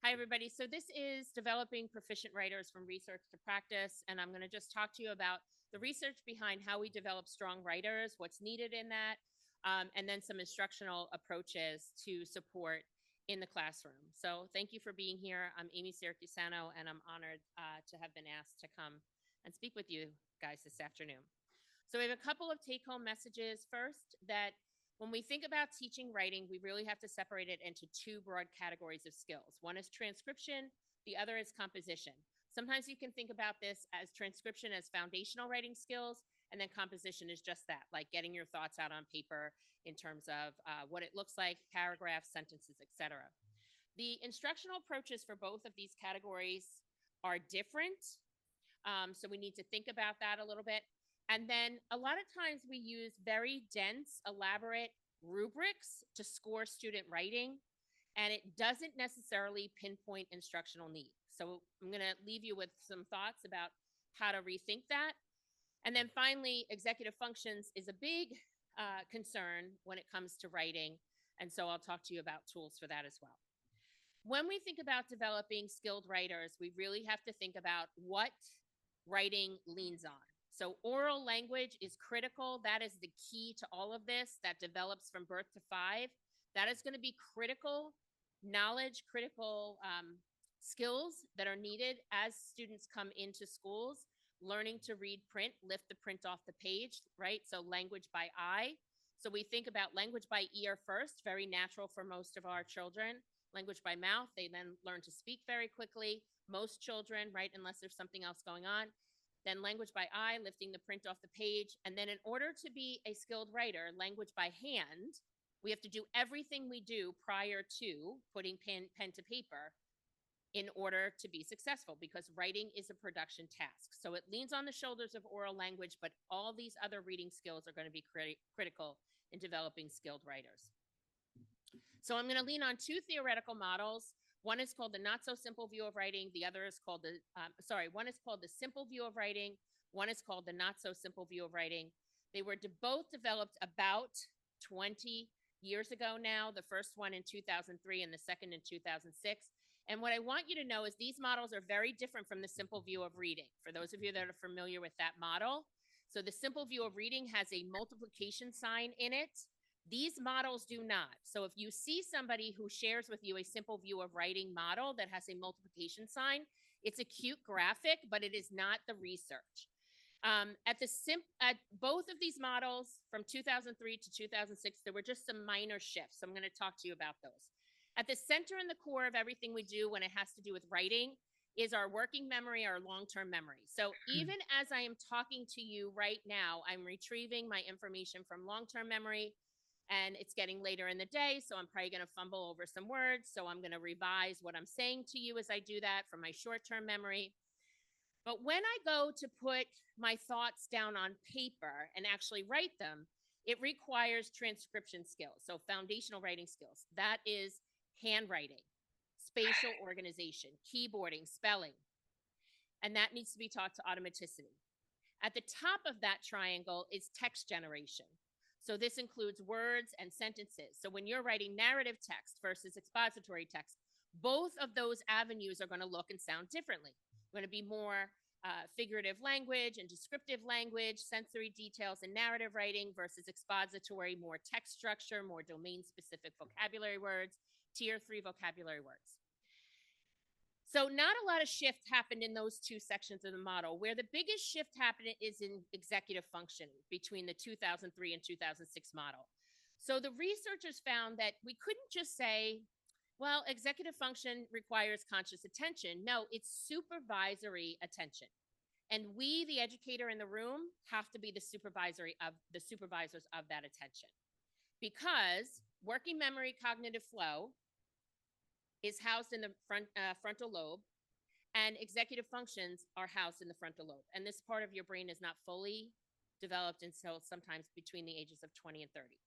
Hi, everybody. So this is developing proficient writers from research to practice, and I'm going to just talk to you about the research behind how we develop strong writers, what's needed in that, and then some instructional approaches to support in the classroom. So thank you for being here. I'm Amy Siracusano, and I'm honored to have been asked to come and speak with you guys this afternoon. So we have a couple of take-home messages. First, that when we think about teaching writing, we really have to separate it into two broad categories of skills. One is transcription, the other is composition. Sometimes you can think about this as transcription as foundational writing skills, and then composition is just that, like getting your thoughts out on paper in terms of what it looks like, paragraphs, sentences, etc. The instructional approaches for both of these categories are different. So we need to think about that a little bit. And then a lot of times we use very dense, elaborate rubrics to score student writing, and it doesn't necessarily pinpoint instructional need. So I'm going to leave you with some thoughts about how to rethink that. And then finally, executive functions is a big concern when it comes to writing. And so I'll talk to you about tools for that as well. When we think about developing skilled writers, we really have to think about what writing leans on. So oral language is critical. That is the key to all of this that develops from birth to 5. That is going to be critical knowledge, critical skills that are needed as students come into schools, learning to read print, lift the print off the page, right? So language by eye. So we think about language by ear first, very natural for most of our children. Language by mouth, they then learn to speak very quickly. Most children, right, unless there's something else going on. Then language by eye, lifting the print off the page. And then in order to be a skilled writer, language by hand, we have to do everything we do prior to putting pen to paper in order to be successful, because writing is a production task. So it leans on the shoulders of oral language, but all these other reading skills are going to be critical in developing skilled writers. So I'm going to lean on two theoretical models. One is called the not so simple view of writing. The other is called one is called the simple view of writing. One is called the not so simple view of writing. They were both developed about 20 years ago now, the first one in 2003 and the second in 2006. And what I want you to know is these models are very different from the simple view of reading, for those of you that are familiar with that model. So the simple view of reading has a multiplication sign in it. These models do not. So if you see somebody who shares with you a simple view of writing model that has a multiplication sign, it's a cute graphic, but it is not the research. At both of these models from 2003 to 2006, there were just some minor shifts. I'm going to talk to you about those. At the center and the core of everything we do when it has to do with writing is our working memory, our long-term memory. So even as I am talking to you right now, I'm retrieving my information from long-term memory, and it's getting later in the day, so I'm probably going to fumble over some words. So I'm going to revise what I'm saying to you as I do that from my short-term memory. But when I go to put my thoughts down on paper and actually write them, it requires transcription skills, so foundational writing skills. That is handwriting, spatial organization, keyboarding, spelling. And that needs to be taught to automaticity. At the top of that triangle is text generation. So this includes words and sentences. So when you're writing narrative text versus expository text, both of those avenues are going to look and sound differently. Going to be more figurative language and descriptive language, sensory details and narrative writing versus expository, more text structure, more domain-specific vocabulary words, tier 3 vocabulary words. So not a lot of shift happened in those two sections of the model. Where the biggest shift happened is in executive functioning between the 2003 and 2006 model. So the researchers found that we couldn't just say, well, executive function requires conscious attention. No, it's supervisory attention. And we, the educator in the room, have to be the supervisors of that attention. Because working memory, cognitive flow is housed in the frontal lobe, and executive functions are housed in the frontal lobe. And this part of your brain is not fully developed until sometimes between the ages of 20 and 30.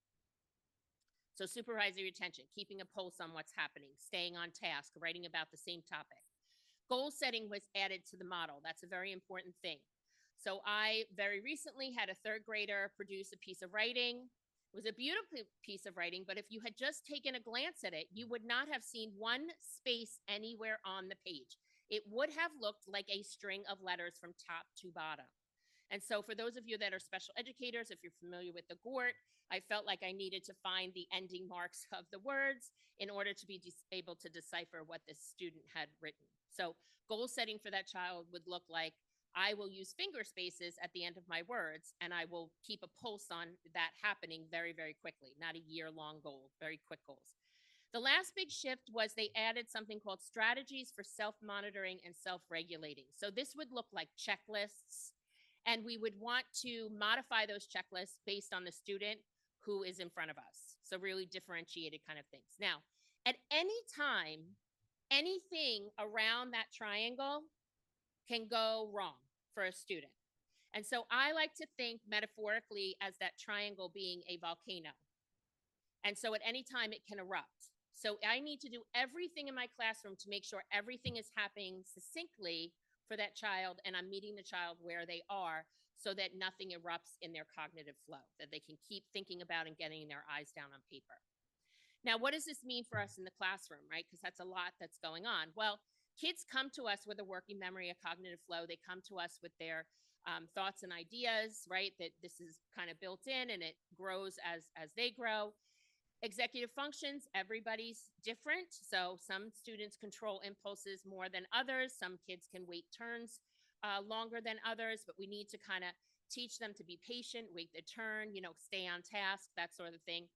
So supervisory attention, keeping a pulse on what's happening, staying on task, writing about the same topic. Goal setting was added to the model. That's a very important thing. So I very recently had a third grader produce a piece of writing was a beautiful piece of writing, but if you had just taken a glance at it, you would not have seen one space anywhere on the page. It would have looked like a string of letters from top to bottom. And so for those of you that are special educators, if you're familiar with the GORT, I felt like I needed to find the ending marks of the words in order to be able to decipher what this student had written. So goal setting for that child would look like, I will use finger spaces at the end of my words, and I will keep a pulse on that happening very, very quickly, not a year-long goal, very quick goals. The last big shift was they added something called strategies for self-monitoring and self-regulating. So this would look like checklists, and we would want to modify those checklists based on the student who is in front of us. So really differentiated kind of things. Now, at any time, anything around that triangle can go wrong for a student. And so I like to think metaphorically as that triangle being a volcano. And so at any time it can erupt. So I need to do everything in my classroom to make sure everything is happening succinctly for that child, and I'm meeting the child where they are so that nothing erupts in their cognitive flow, that they can keep thinking about and getting their eyes down on paper. Now, what does this mean for us in the classroom, right? Because that's a lot that's going on. Well, kids come to us with a working memory, a cognitive flow. They come to us with their thoughts and ideas, right? That this is kind of built in and it grows as they grow. Executive functions, everybody's different. So some students control impulses more than others. Some kids can wait turns longer than others, but we need to kind of teach them to be patient, wait their turn, stay on task, that sort of thing.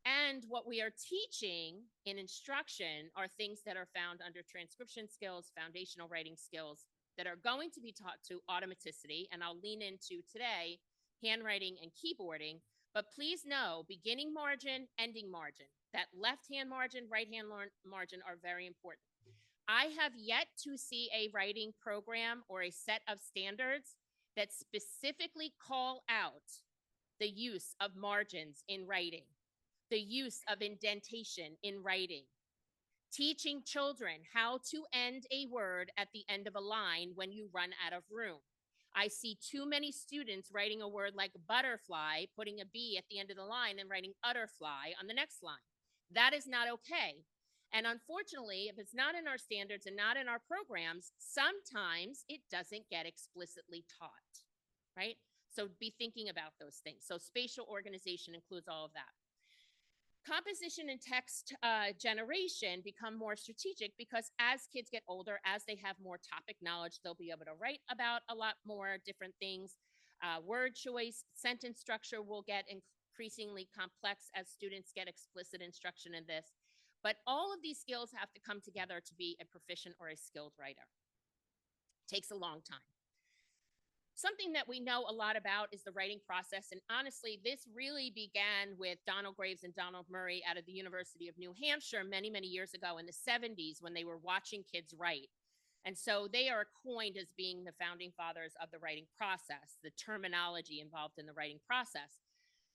And what we are teaching in instruction are things that are found under transcription skills, foundational writing skills that are going to be taught to automaticity. And I'll lean into today, handwriting and keyboarding. But please know, beginning margin, ending margin, that left-hand margin, right-hand margin are very important. I have yet to see a writing program or a set of standards that specifically call out the use of margins in writing, the use of indentation in writing, teaching children how to end a word at the end of a line when you run out of room. I see too many students writing a word like butterfly, putting a B at the end of the line and writing utterfly on the next line. That is not okay. And unfortunately, if it's not in our standards and not in our programs, sometimes it doesn't get explicitly taught, right? So be thinking about those things. So spatial organization includes all of that. Composition and text generation become more strategic because as kids get older, as they have more topic knowledge, they'll be able to write about a lot more different things. Word choice, sentence structure will get increasingly complex as students get explicit instruction in this. But all of these skills have to come together to be a proficient or a skilled writer. It takes a long time. Something that we know a lot about is the writing process. And honestly, this really began with Donald Graves and Donald Murray out of the University of New Hampshire many, many years ago in the 70s when they were watching kids write. And so they are coined as being the founding fathers of the writing process, the terminology involved in the writing process.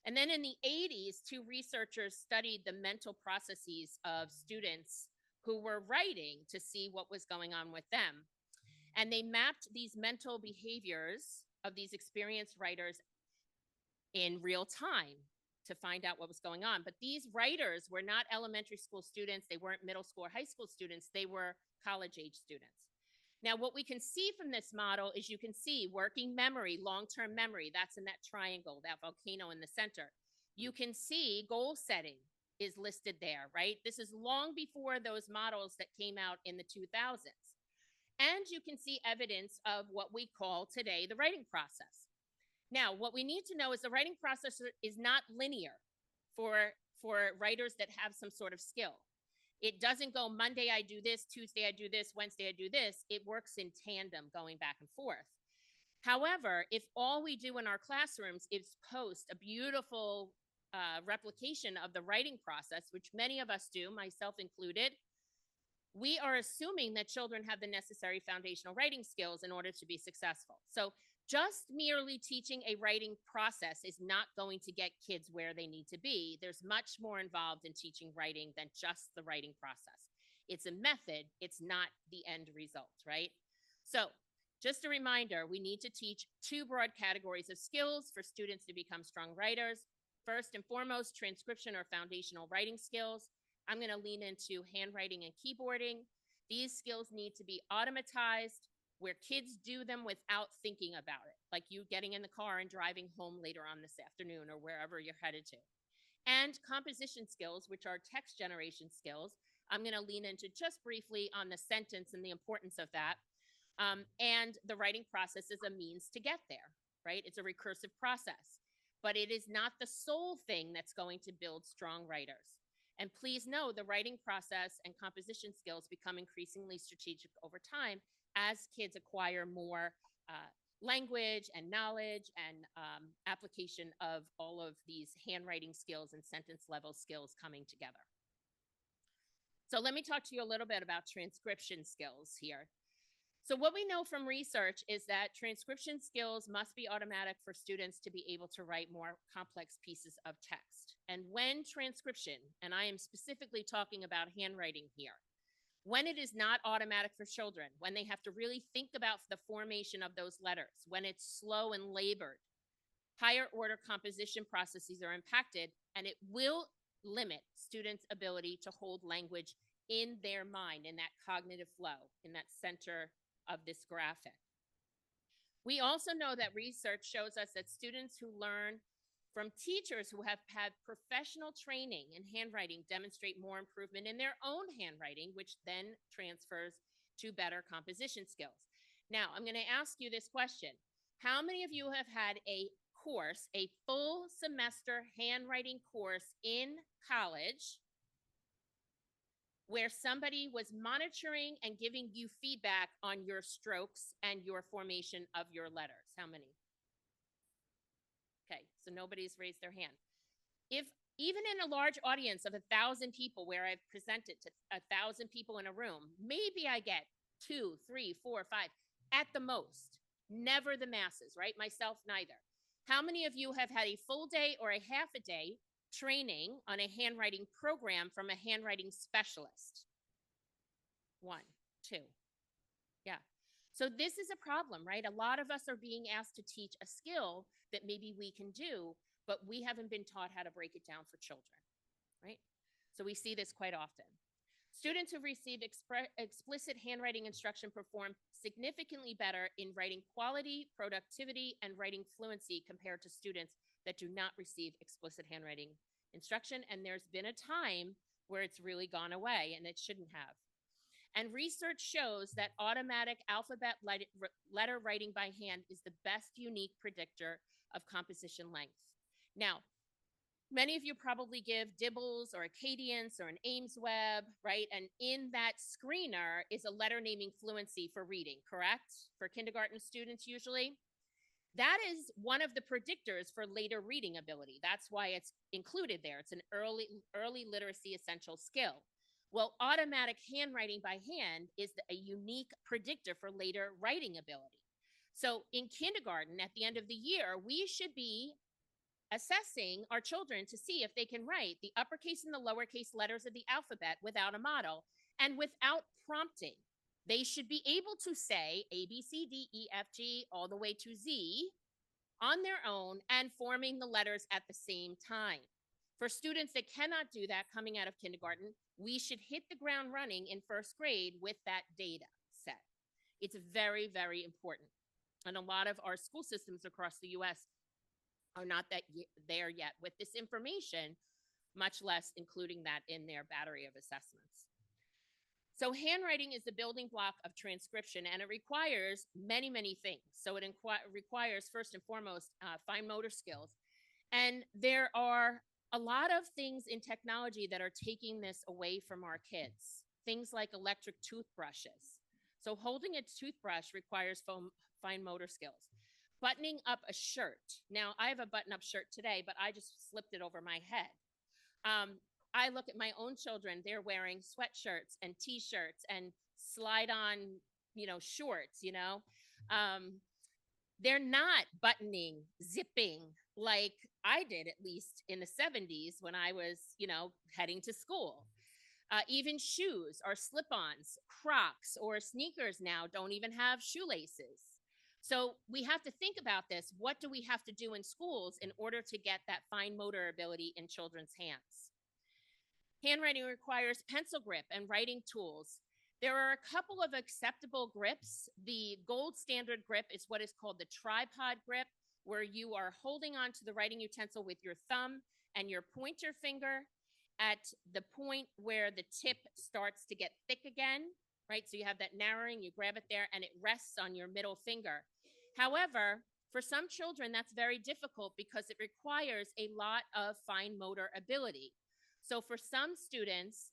And then in the 80s, two researchers studied the mental processes of students who were writing to see what was going on with them. And they mapped these mental behaviors of these experienced writers in real time to find out what was going on. But these writers were not elementary school students. They weren't middle school or high school students. They were college-age students. Now, what we can see from this model is you can see working memory, long-term memory. That's in that triangle, that volcano in the center. You can see goal setting is listed there, right? This is long before those models that came out in the 2000s. And you can see evidence of what we call today the writing process. Now, what we need to know is the writing process is not linear for writers that have some sort of skill. It doesn't go Monday I do this, Tuesday I do this, Wednesday I do this. It works in tandem going back and forth. However, if all we do in our classrooms is post a beautiful replication of the writing process, which many of us do, myself included, we are assuming that children have the necessary foundational writing skills in order to be successful. So just merely teaching a writing process is not going to get kids where they need to be. There's much more involved in teaching writing than just the writing process. It's a method, it's not the end result, right? So just a reminder, we need to teach two broad categories of skills for students to become strong writers. First and foremost, transcription or foundational writing skills. I'm going to lean into handwriting and keyboarding. These skills need to be automatized, where kids do them without thinking about it, like you getting in the car and driving home later on this afternoon or wherever you're headed to. And composition skills, which are text generation skills. I'm going to lean into just briefly on the sentence and the importance of that. And the writing process is a means to get there, right? It's a recursive process, but it is not the sole thing that's going to build strong writers. And please know the writing process and composition skills become increasingly strategic over time as kids acquire more language and knowledge and application of all of these handwriting skills and sentence level skills coming together. So let me talk to you a little bit about transcription skills here. So what we know from research is that transcription skills must be automatic for students to be able to write more complex pieces of text. And when transcription, and I am specifically talking about handwriting here, when it is not automatic for children, when they have to really think about the formation of those letters, when it's slow and labored, higher order composition processes are impacted, and it will limit students' ability to hold language in their mind, in that cognitive flow, in that center of this graphic. We also know that research shows us that students who learn from teachers who have had professional training in handwriting demonstrate more improvement in their own handwriting, which then transfers to better composition skills. Now, I'm going to ask you this question. How many of you have had a course, a full semester handwriting course in college where somebody was monitoring and giving you feedback on your strokes and your formation of your letters? How many? Okay, so nobody's raised their hand. If even in a large audience of 1,000 people where I've presented to 1,000 people in a room, maybe I get 2, 3, 4, 5 at the most, never the masses, right? Myself, neither. How many of you have had a full day or a half a day training on a handwriting program from a handwriting specialist? 1, 2. Yeah. So this is a problem, right? A lot of us are being asked to teach a skill that maybe we can do, but we haven't been taught how to break it down for children, right? So we see this quite often. Students who receive explicit handwriting instruction perform significantly better in writing quality, productivity, and writing fluency compared to students that do not receive explicit handwriting instruction. And there's been a time where it's really gone away, and it shouldn't have. And research shows that automatic alphabet letter writing by hand is the best unique predictor of composition length. Now, many of you probably give Dibbles or a Cadence or an Ames Web, right? And in that screener is a letter naming fluency for reading, correct? For kindergarten students usually. That is one of the predictors for later reading ability. That's why it's included there. It's an early literacy essential skill. Well, automatic handwriting by hand is a unique predictor for later writing ability. So in kindergarten, at the end of the year, we should be assessing our children to see if they can write the uppercase and the lowercase letters of the alphabet without a model and without prompting. They should be able to say A, B, C, D, E, F, G, all the way to Z on their own and forming the letters at the same time. For students that cannot do that coming out of kindergarten, we should hit the ground running in first grade with that data set. It's very, very important. And a lot of our school systems across the US are not there yet with this information, much less including that in their battery of assessments. So handwriting is the building block of transcription, and it requires many, many things. So it requires, first and foremost, fine motor skills. And there are a lot of things in technology that are taking this away from our kids. Things like electric toothbrushes. So holding a toothbrush requires fine motor skills. Buttoning up a shirt. Now, I have a button-up shirt today, but I just slipped it over my head. I look at my own children. They're wearing sweatshirts and T-shirts and slide-on, shorts, They're not buttoning, zipping like I did, at least in the 70s when I was, heading to school. Even shoes or slip-ons, Crocs or sneakers now don't even have shoelaces. So we have to think about this. What do we have to do in schools in order to get that fine motor ability in children's hands? Handwriting requires pencil grip and writing tools. There are a couple of acceptable grips. The gold standard grip is what is called the tripod grip, where you are holding onto the writing utensil with your thumb and your pointer finger at the point where the tip starts to get thick again, right? So you have that narrowing, you grab it there, and it rests on your middle finger. However, for some children, that's very difficult because it requires a lot of fine motor ability. So for some students,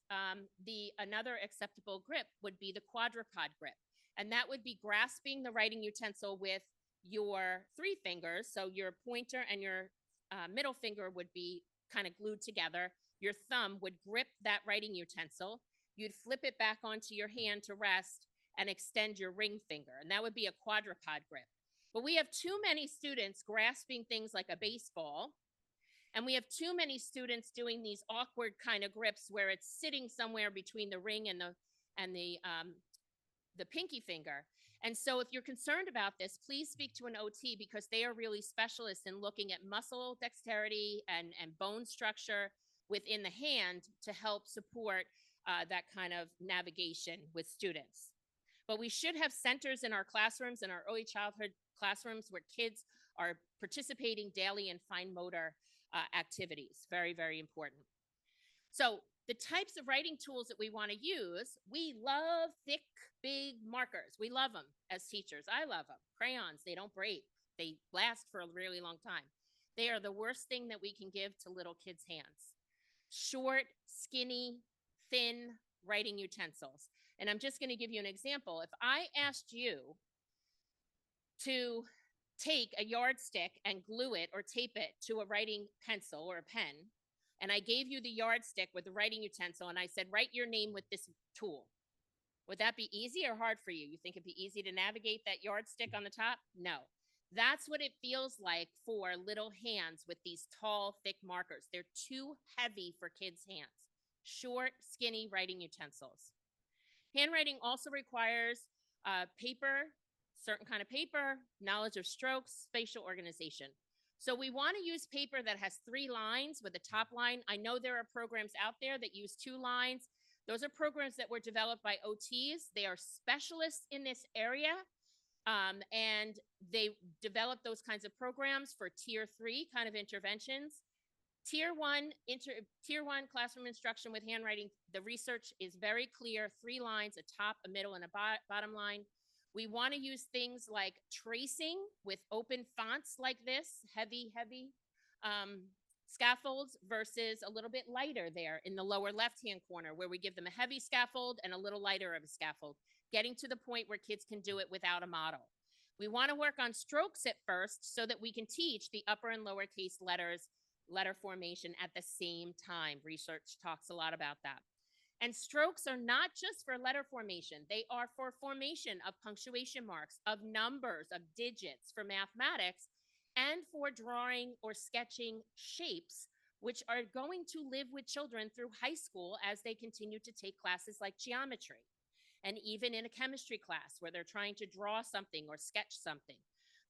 another acceptable grip would be the quadrupod grip. And that would be grasping the writing utensil with your three fingers. So your pointer and your middle finger would be kind of glued together. Your thumb would grip that writing utensil. You'd flip it back onto your hand to rest and extend your ring finger. And that would be a quadrupod grip. But we have too many students grasping things like a baseball. And we have too many students doing these awkward kind of grips where it's sitting somewhere between the ring and the pinky finger. And so if you're concerned about this, please speak to an OT because they are really specialists in looking at muscle dexterity and bone structure within the hand to help support that kind of navigation with students. But we should have centers in our classrooms, in our early childhood classrooms, where kids are participating daily in fine motor activities. Very, very important. So the types of writing tools that we want to use, we love thick, big markers. We love them as teachers. I love them. Crayons, they don't break. They last for a really long time. They are the worst thing that we can give to little kids' hands. Short, skinny, thin writing utensils. And I'm just going to give you an example. If I asked you to take a yardstick and glue it or tape it to a writing pencil or a pen, and I gave you the yardstick with the writing utensil, and I said, write your name with this tool, would that be easy or hard for you? You think it'd be easy to navigate that yardstick on the top? No. That's what it feels like for little hands with these tall, thick markers. They're too heavy for kids' hands. Short, skinny writing utensils. Handwriting also requires paper, certain kind of paper, knowledge of strokes, spatial organization. So we want to use paper that has 3 lines with a top line. I know there are programs out there that use 2 lines. Those are programs that were developed by OTs. They are specialists in this area, and they develop those kinds of programs for tier 3 kind of interventions. Tier 1 classroom instruction with handwriting, the research is very clear, 3 lines, a top, a middle, and a bottom line. We want to use things like tracing with open fonts like this, heavy scaffolds versus a little bit lighter there in the lower left-hand corner where we give them a heavy scaffold and a little lighter of a scaffold, getting to the point where kids can do it without a model. We want to work on strokes at first so that we can teach the upper and lowercase letter formation at the same time. Research talks a lot about that. And strokes are not just for letter formation. They are for formation of punctuation marks, of numbers, of digits for mathematics, and for drawing or sketching shapes, which are going to live with children through high school as they continue to take classes like geometry, and even in a chemistry class where they're trying to draw something or sketch something.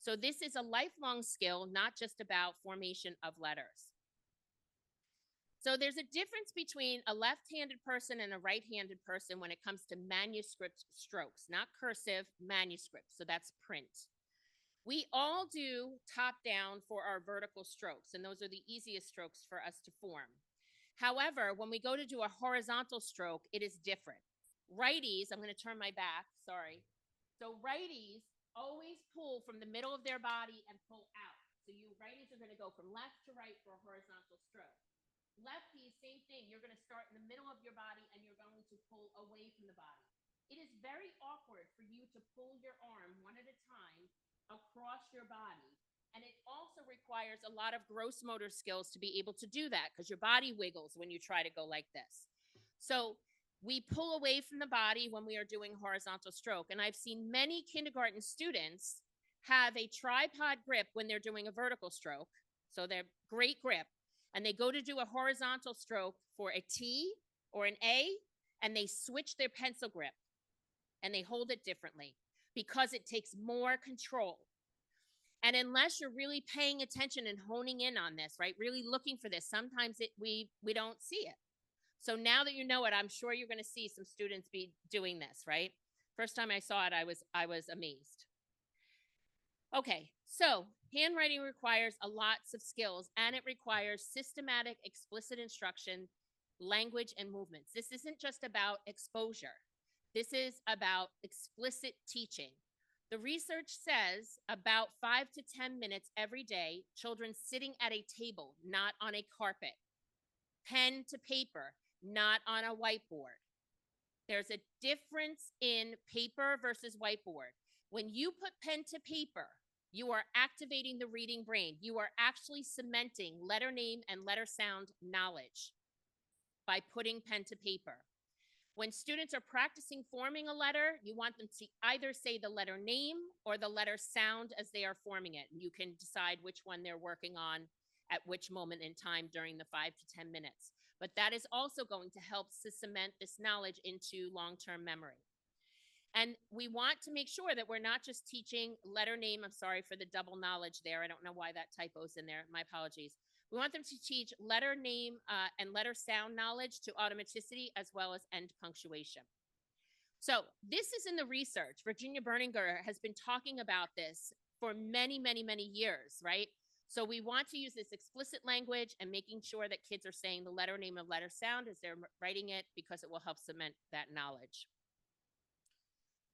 So this is a lifelong skill, not just about formation of letters. So there's a difference between a left-handed person and a right-handed person when it comes to manuscript strokes, not cursive, manuscript. So that's print. We all do top down for our vertical strokes, and those are the easiest strokes for us to form. However, when we go to do a horizontal stroke, it is different. Righties, I'm going to turn my back, sorry. So righties always pull from the middle of their body and pull out. So you righties are going to go from left to right for a horizontal stroke. Lefties, same thing. You're going to start in the middle of your body and you're going to pull away from the body. It is very awkward for you to pull your arm one at a time across your body. And it also requires a lot of gross motor skills to be able to do that because your body wiggles when you try to go like this. So we pull away from the body when we are doing horizontal stroke. And I've seen many kindergarten students have a tripod grip when they're doing a vertical stroke. So they're great grip. And they go to do a horizontal stroke for a T or an A, and they switch their pencil grip and they hold it differently because it takes more control. And unless you're really paying attention and honing in on this, right, really looking for this, sometimes we don't see it. So now that you know it, I'm sure you're going to see some students be doing this, right? First time I saw it, I was amazed. Okay, so handwriting requires a lots of skills, and it requires systematic, explicit instruction, language, and movements. This isn't just about exposure. This is about explicit teaching. The research says about 5 to 10 minutes every day, children sitting at a table, not on a carpet, pen to paper, not on a whiteboard. There's a difference in paper versus whiteboard. When you put pen to paper, you are activating the reading brain. You are actually cementing letter name and letter sound knowledge by putting pen to paper. When students are practicing forming a letter, you want them to either say the letter name or the letter sound as they are forming it. And you can decide which one they're working on at which moment in time during the 5 to 10 minutes. But that is also going to help to cement this knowledge into long-term memory. And we want to make sure that we're not just teaching letter name. I'm sorry for the double knowledge there. I don't know why that typo's in there. My apologies. We want them to teach letter name and letter sound knowledge to automaticity as well as end punctuation. So this is in the research. Virginia Berninger has been talking about this for many, many, many years, right? So we want to use this explicit language and making sure that kids are saying the letter name and letter sound as they're writing it, because it will help cement that knowledge.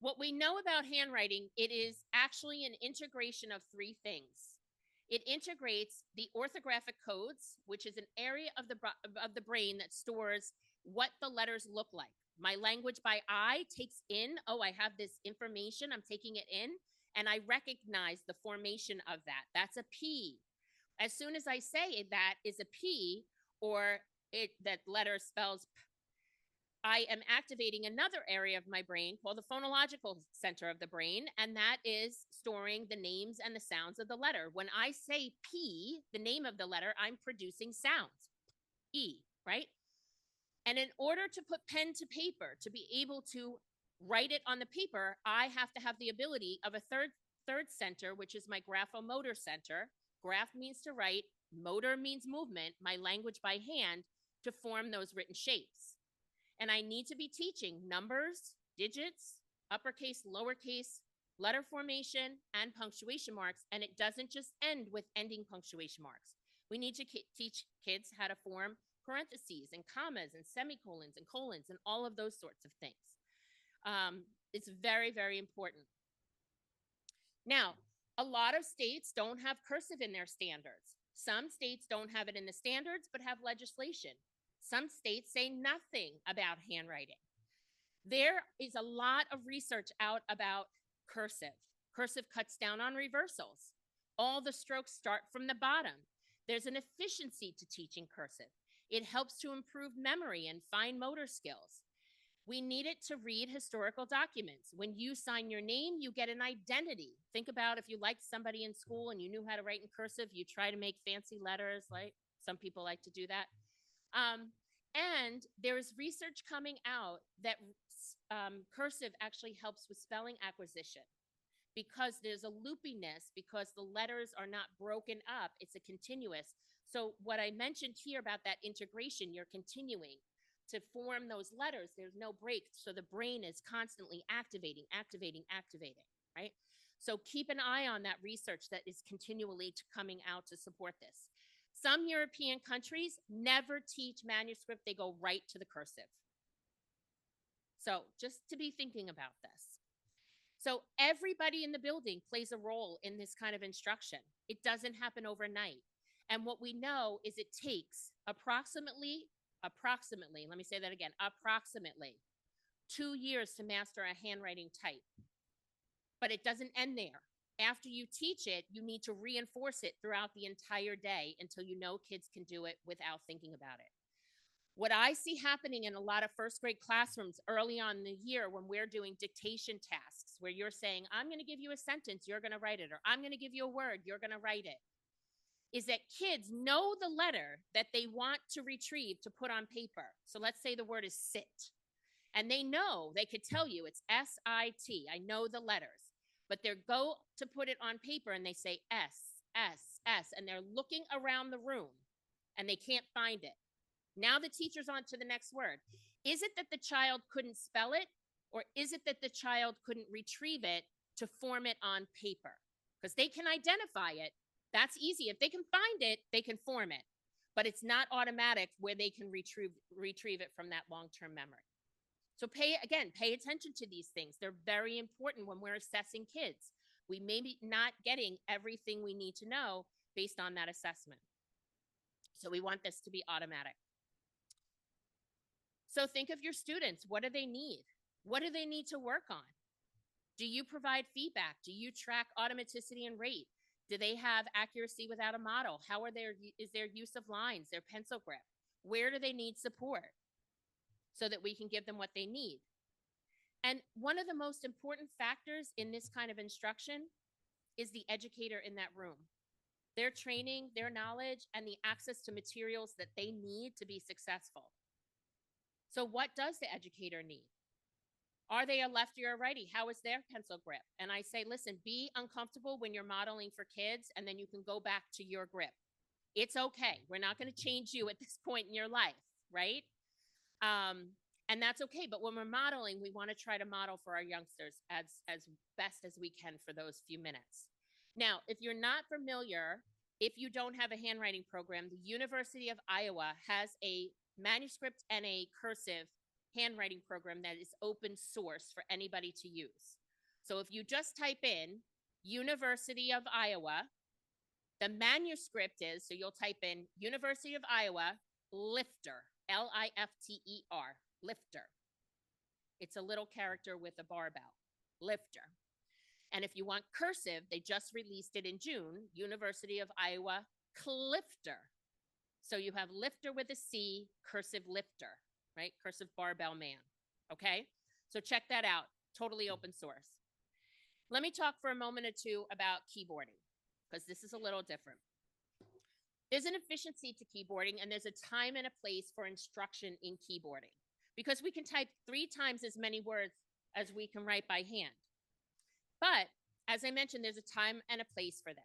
What we know about handwriting, it is actually an integration of three things. It integrates the orthographic codes, which is an area of the brain that stores what the letters look like. My language by eye takes in, oh, I have this information, I'm taking it in, and I recognize the formation of that. That's a P. As soon as I say that is a P, or that letter spells P, I am activating another area of my brain called the phonological center of the brain, and that is storing the names and the sounds of the letter. When I say P, the name of the letter, I'm producing sounds, E, right? And in order to put pen to paper, to be able to write it on the paper, I have to have the ability of a third center, which is my graphomotor center. Graph means to write, motor means movement, my language by hand, to form those written shapes. And I need to be teaching numbers, digits, uppercase, lowercase, letter formation, and punctuation marks. And it doesn't just end with ending punctuation marks. We need to teach kids how to form parentheses and commas and semicolons and colons and all of those sorts of things. It's very, very important. Now, a lot of states don't have cursive in their standards. Some states don't have it in the standards, but have legislation. Some states say nothing about handwriting. There is a lot of research out about cursive. Cursive cuts down on reversals. All the strokes start from the bottom. There's an efficiency to teaching cursive. It helps to improve memory and fine motor skills. We need it to read historical documents. When you sign your name, you get an identity. Think about if you liked somebody in school and you knew how to write in cursive, you try to make fancy letters, like some people like to do that. And there is research coming out that cursive actually helps with spelling acquisition, because there's a loopiness, because the letters are not broken up. It's a continuous. So what I mentioned here about that integration, you're continuing to form those letters. There's no break. So the brain is constantly activating, right? So keep an eye on that research that is continually coming out to support this. Some European countries never teach manuscript. They go right to the cursive. So just to be thinking about this. So everybody in the building plays a role in this kind of instruction. It doesn't happen overnight. And what we know is it takes approximately, let me say that again, approximately 2 years to master a handwriting type. But it doesn't end there. After you teach it, you need to reinforce it throughout the entire day until you know kids can do it without thinking about it. What I see happening in a lot of first grade classrooms early on in the year when we're doing dictation tasks, where you're saying, I'm going to give you a sentence, you're going to write it, or I'm going to give you a word, you're going to write it, is that kids know the letter that they want to retrieve to put on paper. So let's say the word is sit. And they know, they could tell you it's S-I-T. I know the letters. but they go to put it on paper and they say S, S, S, and they're looking around the room and they can't find it. Now the teacher's on to the next word. Is it that the child couldn't spell it, or is it that the child couldn't retrieve it to form it on paper? Because they can identify it. That's easy. If they can find it, they can form it. But it's not automatic where they can retrieve it from that long-term memory. So pay attention to these things. They're very important when we're assessing kids. We may be not getting everything we need to know based on that assessment. So we want this to be automatic. So think of your students. What do they need? What do they need to work on? Do you provide feedback? Do you track automaticity and rate? Do they have accuracy without a model? Is their use of lines, their pencil grip? Where do they need support so that we can give them what they need? And one of the most important factors in this kind of instruction is the educator in that room. Their training, their knowledge, and the access to materials that they need to be successful. So what does the educator need? Are they a lefty or a righty? How is their pencil grip? And I say, listen, be uncomfortable when you're modeling for kids, and then you can go back to your grip. It's okay. We're not going to change you at this point in your life, right? And that's okay. But when we're modeling, we want to try to model for our youngsters as best as we can for those few minutes. Now, if you're not familiar, if you don't have a handwriting program, the University of Iowa has a manuscript and a cursive handwriting program that is open source for anybody to use. So if you just type in University of Iowa, the manuscript is, so you'll type in University of Iowa, Lifter, Lifter, Lifter. It's a little character with a barbell, Lifter. And if you want cursive, they just released it in June, University of Iowa, Clifter. So you have lifter with a C, cursive lifter, right? Cursive barbell man, okay? So check that out, totally open source. Let me talk for a moment or two about keyboarding, because this is a little different. There's an efficiency to keyboarding, and there's a time and a place for instruction in keyboarding, because we can type 3 times as many words as we can write by hand. But as I mentioned, there's a time and a place for this.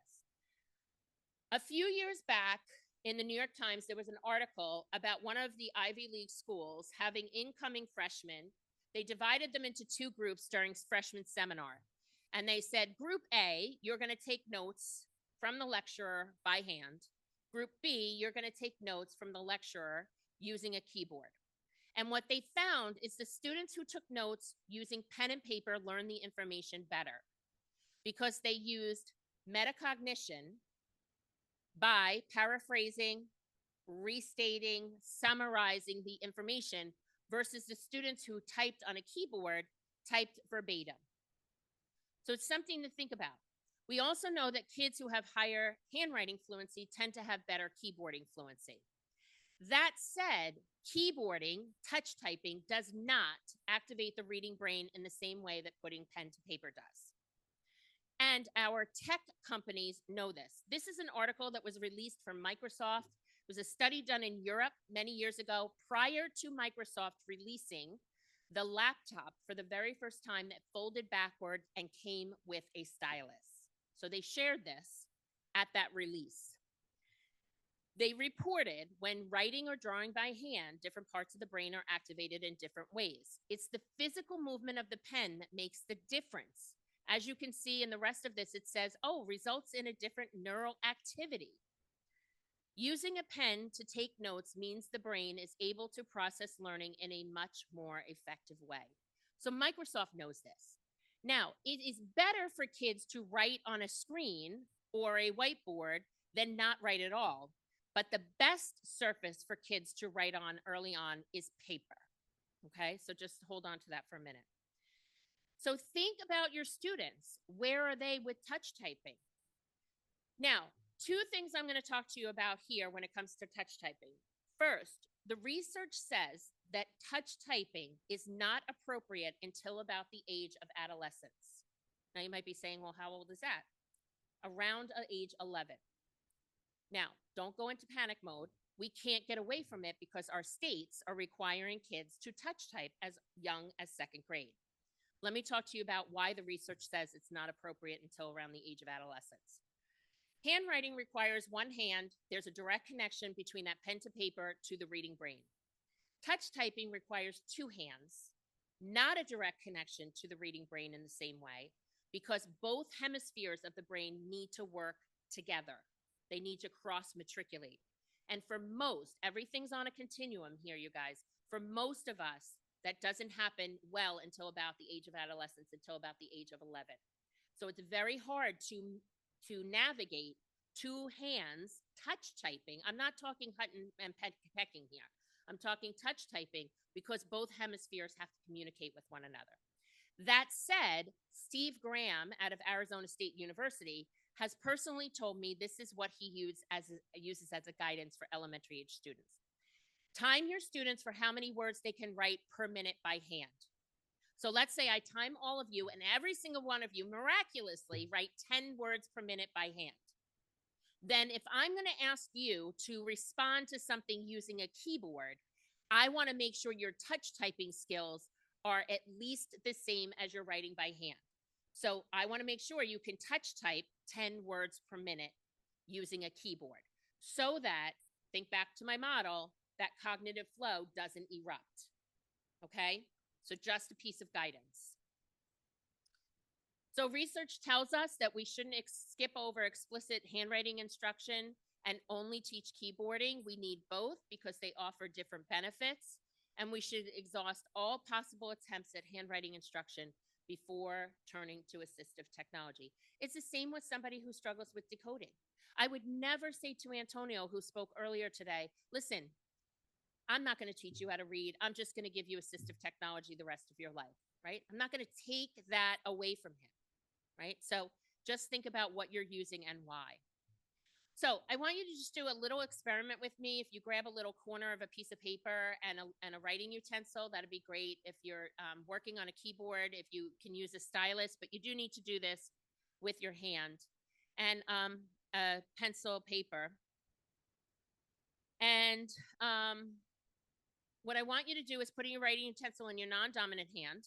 A few years back in the New York Times, there was an article about one of the Ivy League schools having incoming freshmen. They divided them into 2 groups during freshman seminar. And they said, Group A, you're going to take notes from the lecturer by hand. Group B, you're going to take notes from the lecturer using a keyboard. And what they found is the students who took notes using pen and paper learned the information better because they used metacognition by paraphrasing, restating, summarizing the information versus the students who typed on a keyboard typed verbatim. So it's something to think about. We also know that kids who have higher handwriting fluency tend to have better keyboarding fluency. That said, keyboarding, touch typing, does not activate the reading brain in the same way that putting pen to paper does. And our tech companies know this. This is an article that was released from Microsoft. It was a study done in Europe many years ago prior to Microsoft releasing the laptop for the very first time that folded backward and came with a stylus. So they shared this at that release. They reported when writing or drawing by hand, different parts of the brain are activated in different ways. It's the physical movement of the pen that makes the difference. As you can see in the rest of this, it says, results in a different neural activity. Using a pen to take notes means the brain is able to process learning in a much more effective way. So Microsoft knows this. Now, it is better for kids to write on a screen or a whiteboard than not write at all. But the best surface for kids to write on early on is paper. Okay, so just hold on to that for a minute. So think about your students. Where are they with touch typing? Now, 2 things I'm going to talk to you about here when it comes to touch typing. First, the research says that touch typing is not appropriate until about the age of adolescence. Now, you might be saying, well, how old is that? Around age 11. Now, don't go into panic mode. We can't get away from it because our states are requiring kids to touch type as young as 2nd grade. let me talk to you about why the research says it's not appropriate until around the age of adolescence. Handwriting requires one hand. There's a direct connection between that pen to paper to the reading brain. Touch typing requires two hands, not a direct connection to the reading brain in the same way, because both hemispheres of the brain need to work together. They need to cross matriculate. And for most, everything's on a continuum here, you guys. For most of us, that doesn't happen well until about the age of adolescence, until about the age of 11. So it's very hard to navigate two hands touch typing. I'm not talking hunting and pecking here. I'm talking touch typing because both hemispheres have to communicate with one another. That said, Steve Graham out of Arizona State University has personally told me this is what he uses as a guidance for elementary age students. Time your students for how many words they can write per minute by hand. So let's say I time all of you and every single one of you miraculously write 10 words per minute by hand. Then if I'm going to ask you to respond to something using a keyboard, I want to make sure your touch typing skills are at least the same as your writing by hand. So I want to make sure you can touch type 10 words per minute using a keyboard so that, think back to my model, that cognitive flow doesn't erupt. Okay? So just a piece of guidance. So research tells us that we shouldn't skip over explicit handwriting instruction and only teach keyboarding. We need both because they offer different benefits, and we should exhaust all possible attempts at handwriting instruction before turning to assistive technology. It's the same with somebody who struggles with decoding. I would never say to Antonio, who spoke earlier today, listen, I'm not going to teach you how to read. I'm just going to give you assistive technology the rest of your life, right? I'm not going to take that away from him, right? So just think about what you're using and why. So I want you to just do a little experiment with me. If you grab a little corner of a piece of paper and a writing utensil, that'd be great. If you're working on a keyboard, if you can use a stylus, but you do need to do this with your hand, and a pencil, paper. And what I want you to do is put your writing utensil in your non-dominant hand.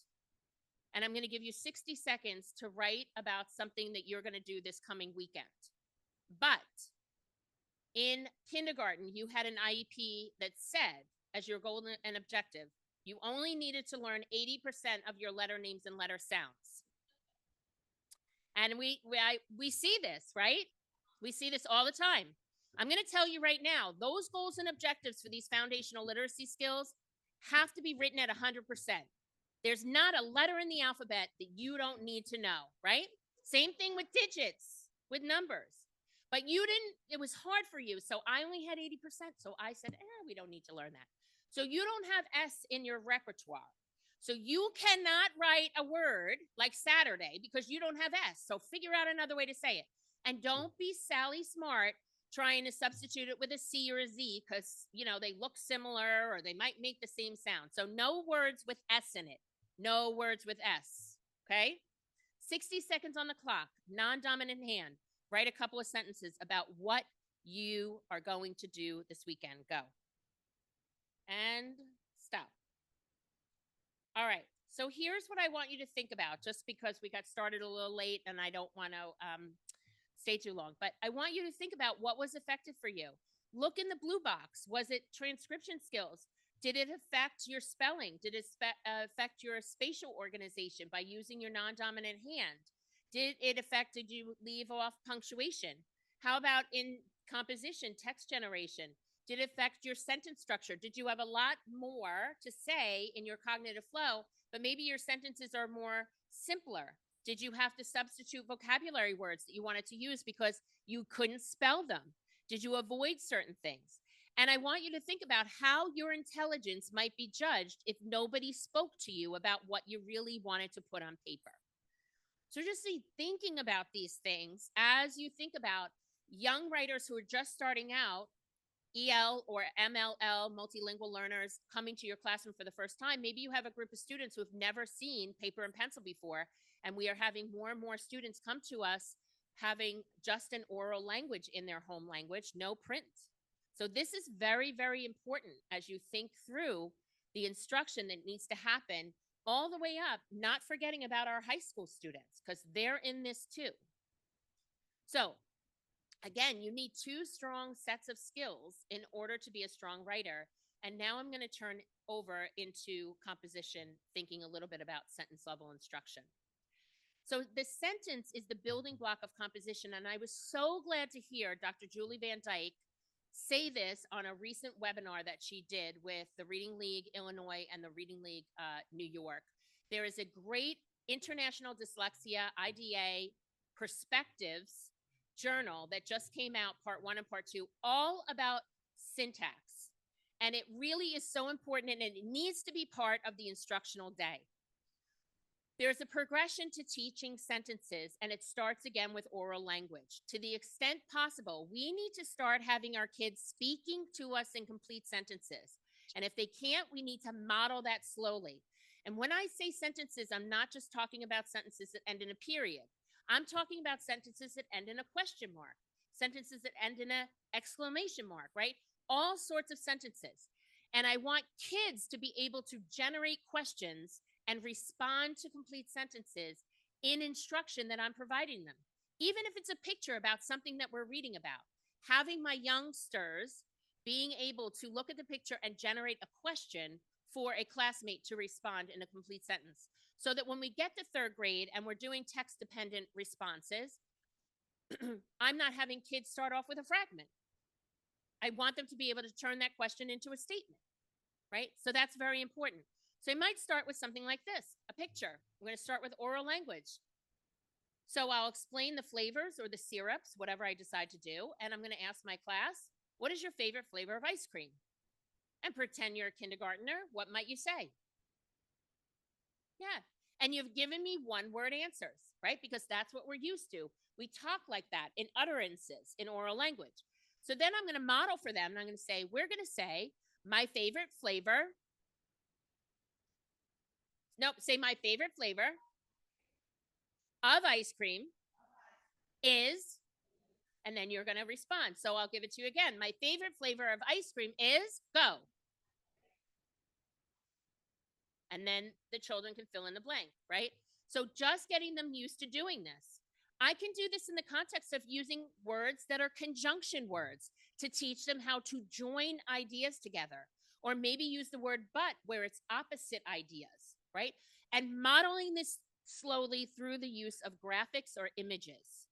And I'm going to give you 60 seconds to write about something that you're going to do this coming weekend. But in kindergarten, you had an IEP that said, as your goal and objective, you only needed to learn 80% of your letter names and letter sounds. And we see this, right? We see this all the time. I'm going to tell you right now, those goals and objectives for these foundational literacy skills have to be written at 100%. There's not a letter in the alphabet that you don't need to know, right? Same thing with digits, with numbers. But you didn't, it was hard for you. So I only had 80%. So I said, we don't need to learn that. So you don't have S in your repertoire. So you cannot write a word like Saturday because you don't have S. So figure out another way to say it. And don't be Sally Smart trying to substitute it with a C or a Z because, you know, they look similar or they might make the same sound. So no words with S in it. No words with S. Okay? 60 seconds on the clock, non-dominant hand. Write a couple of sentences about what you are going to do this weekend. Go. And stop. All right. So here's what I want you to think about, just because we got started a little late and I don't want to stay too long. But I want you to think about what was effective for you. Look in the blue box. Was it transcription skills? Did it affect your spelling? Did it affect your spatial organization by using your non-dominant hand? Did you leave off punctuation? How about in composition, text generation? Did it affect your sentence structure? Did you have a lot more to say in your cognitive flow, but maybe your sentences are more simpler? Did you have to substitute vocabulary words that you wanted to use because you couldn't spell them? Did you avoid certain things? And I want you to think about how your intelligence might be judged if nobody spoke to you about what you really wanted to put on paper. So just thinking about these things as you think about young writers who are just starting out, EL or MLL, multilingual learners, coming to your classroom for the first time. Maybe you have a group of students who have never seen paper and pencil before, and we are having more and more students come to us having just an oral language in their home language, no print. So this is very, very important as you think through the instruction that needs to happen all the way up, not forgetting about our high school students because they're in this too. So again, you need two strong sets of skills in order to be a strong writer. And now I'm going to turn over into composition, thinking a little bit about sentence level instruction. So the sentence is the building block of composition. And I was so glad to hear Dr. Julie Van Dyke say this on a recent webinar that she did with the Reading League Illinois and the Reading League New York. There is a great International Dyslexia IDA Perspectives journal that just came out, part 1 and part 2, all about syntax. And it really is so important, and it needs to be part of the instructional day. There's a progression to teaching sentences, and it starts again with oral language. To the extent possible, we need to start having our kids speaking to us in complete sentences. And if they can't, we need to model that slowly. And when I say sentences, I'm not just talking about sentences that end in a period. I'm talking about sentences that end in a question mark, sentences that end in an exclamation mark, right? All sorts of sentences. And I want kids to be able to generate questions and respond to complete sentences in instruction that I'm providing them. Even if it's a picture about something that we're reading about, having my youngsters being able to look at the picture and generate a question for a classmate to respond in a complete sentence. So that when we get to 3rd grade and we're doing text-dependent responses, I'm not having kids start off with a fragment. I want them to be able to turn that question into a statement, right? So that's very important. So you might start with something like this, a picture. I'm going to start with oral language. So I'll explain the flavors or the syrups, whatever I decide to do. And I'm going to ask my class, what is your favorite flavor of ice cream? And pretend you're a kindergartner. What might you say? Yeah. And you've given me one-word answers, right? Because that's what we're used to. We talk like that in utterances, in oral language. So then I'm going to model for them. And I'm going to say, we're going to say, my favorite flavor. Nope, say my favorite flavor of ice cream is, and then you're going to respond. So I'll give it to you again. My favorite flavor of ice cream is, go. And then the children can fill in the blank, right? So just getting them used to doing this. I can do this in the context of using words that are conjunction words to teach them how to join ideas together, or maybe use the word but where it's opposite ideas, right? And modeling this slowly through the use of graphics or images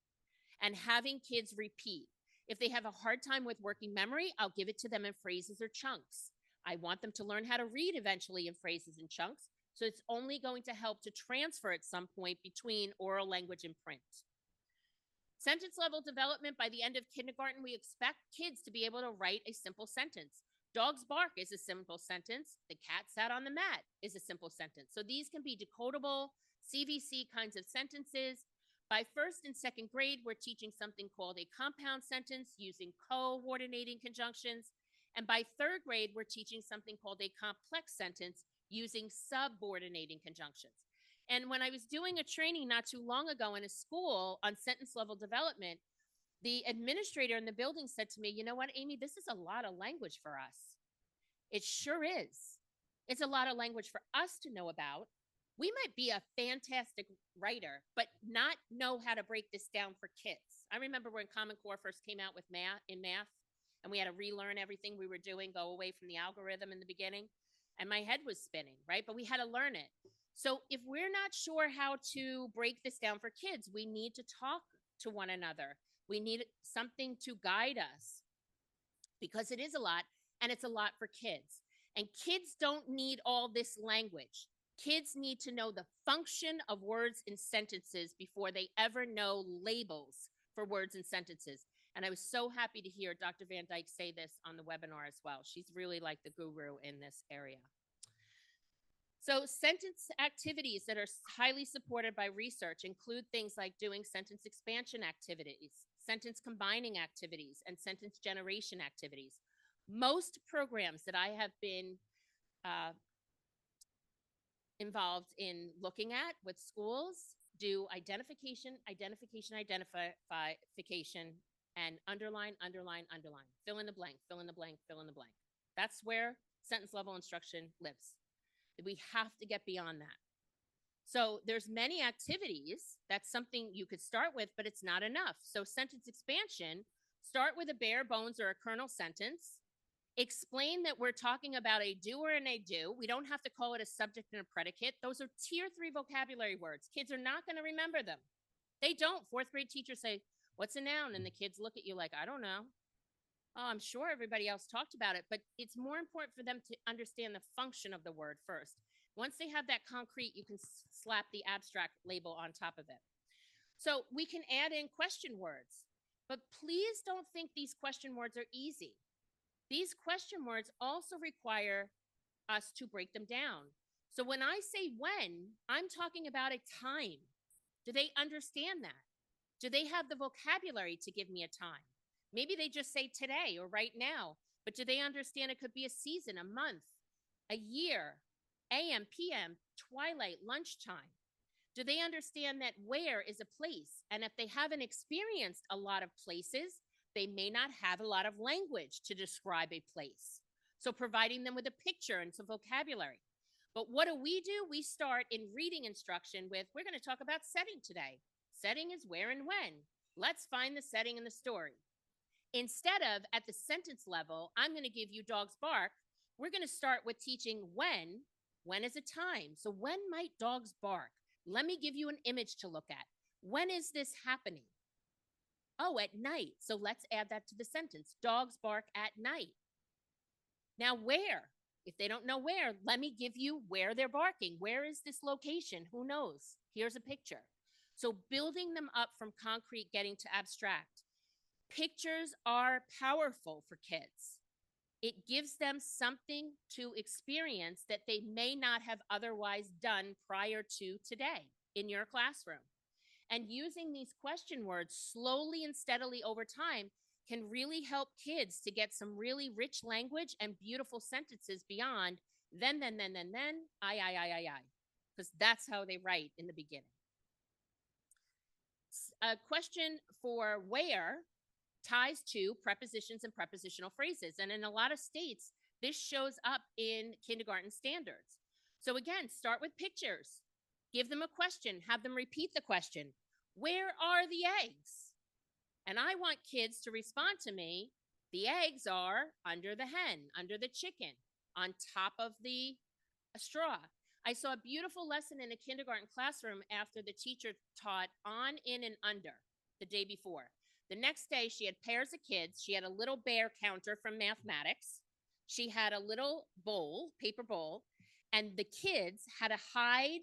and having kids repeat. If they have a hard time with working memory, I'll give it to them in phrases or chunks. I want them to learn how to read eventually in phrases and chunks. So it's only going to help to transfer at some point between oral language and print. Sentence level development, by the end of kindergarten, we expect kids to be able to write a simple sentence. Dogs bark is a simple sentence. The cat sat on the mat is a simple sentence. So these can be decodable, CVC kinds of sentences. By 1st and 2nd grade, we're teaching something called a compound sentence using coordinating conjunctions. And by 3rd grade, we're teaching something called a complex sentence using subordinating conjunctions. And when I was doing a training not too long ago in a school on sentence level development, the administrator in the building said to me, you know what, Amy, this is a lot of language for us. It sure is. It's a lot of language for us to know about. We might be a fantastic writer, but not know how to break this down for kids. I remember when Common Core first came out with math, and we had to relearn everything we were doing, go away from the algorithm in the beginning. And my head was spinning, right? But we had to learn it. So if we're not sure how to break this down for kids, we need to talk to one another. We need something to guide us because it is a lot, and it's a lot for kids. And kids don't need all this language. Kids need to know the function of words and sentences before they ever know labels for words and sentences. And I was so happy to hear Dr. Van Dyke say this on the webinar as well. She's really like the guru in this area. So sentence activities that are highly supported by research include things like doing sentence expansion activities, sentence combining activities, and sentence generation activities. Most programs that I have been involved in looking at with schools do identification, identification, and underline, underline, underline, fill in the blank, fill in the blank, fill in the blank. That's where sentence level instruction lives. We have to get beyond that. So there's many activities. That's something you could start with, but it's not enough. So sentence expansion, start with a bare bones or a kernel sentence. Explain that we're talking about a doer and a do. We don't have to call it a subject and a predicate. Those are tier 3 vocabulary words. Kids are not going to remember them. They don't. Fourth grade teachers say, what's a noun? And the kids look at you like, I don't know. Oh, I'm sure everybody else talked about it, but it's more important for them to understand the function of the word first. Once they have that concrete, you can slap the abstract label on top of it. So we can add in question words, but please don't think these question words are easy. These question words also require us to break them down. So when I say when, I'm talking about a time. Do they understand that? Do they have the vocabulary to give me a time? Maybe they just say today or right now, but do they understand it could be a season, a month, a year, AM, PM, twilight, lunchtime? Do they understand that where is a place? And if they haven't experienced a lot of places, they may not have a lot of language to describe a place. So providing them with a picture and some vocabulary. But what do? We start in reading instruction with, we're going to talk about setting today. Setting is where and when. Let's find the setting in the story. Instead of at the sentence level, I'm going to give you dogs bark. We're going to start with teaching when. When is a time? So when might dogs bark? Let me give you an image to look at. When is this happening? Oh, at night. So let's add that to the sentence. Dogs bark at night. Now, where? If they don't know where, let me give you where they're barking. Where is this location? Who knows? Here's a picture. So building them up from concrete, getting to abstract. Pictures are powerful for kids. It gives them something to experience that they may not have otherwise done prior to today in your classroom. And using these question words slowly and steadily over time can really help kids to get some really rich language and beautiful sentences beyond then, I. Because that's how they write in the beginning. A question for where ties to prepositions and prepositional phrases. And in a lot of states, this shows up in kindergarten standards. So again, start with pictures. Give them a question. Have them repeat the question. Where are the eggs? And I want kids to respond to me. The eggs are under the hen, under the chicken, on top of the straw. I saw a beautiful lesson in a kindergarten classroom after the teacher taught on, in, and under the day before. The next day, she had pairs of kids. She had a little bear counter from mathematics. She had a little bowl, paper bowl, and the kids had to hide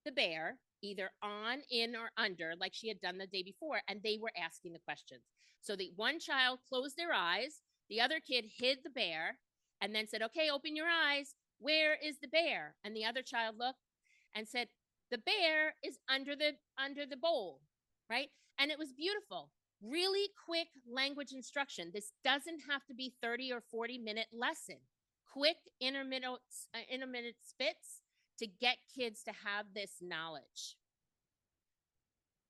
the bear either on, in, or under, like she had done the day before, and they were asking the questions. So the one child closed their eyes, the other kid hid the bear, and then said, okay, open your eyes. Where is the bear? And the other child looked and said, the bear is under the bowl, right? And it was beautiful. Really quick language instruction. This doesn't have to be 30 or 40-minute lesson. Quick intermittent spits to get kids to have this knowledge.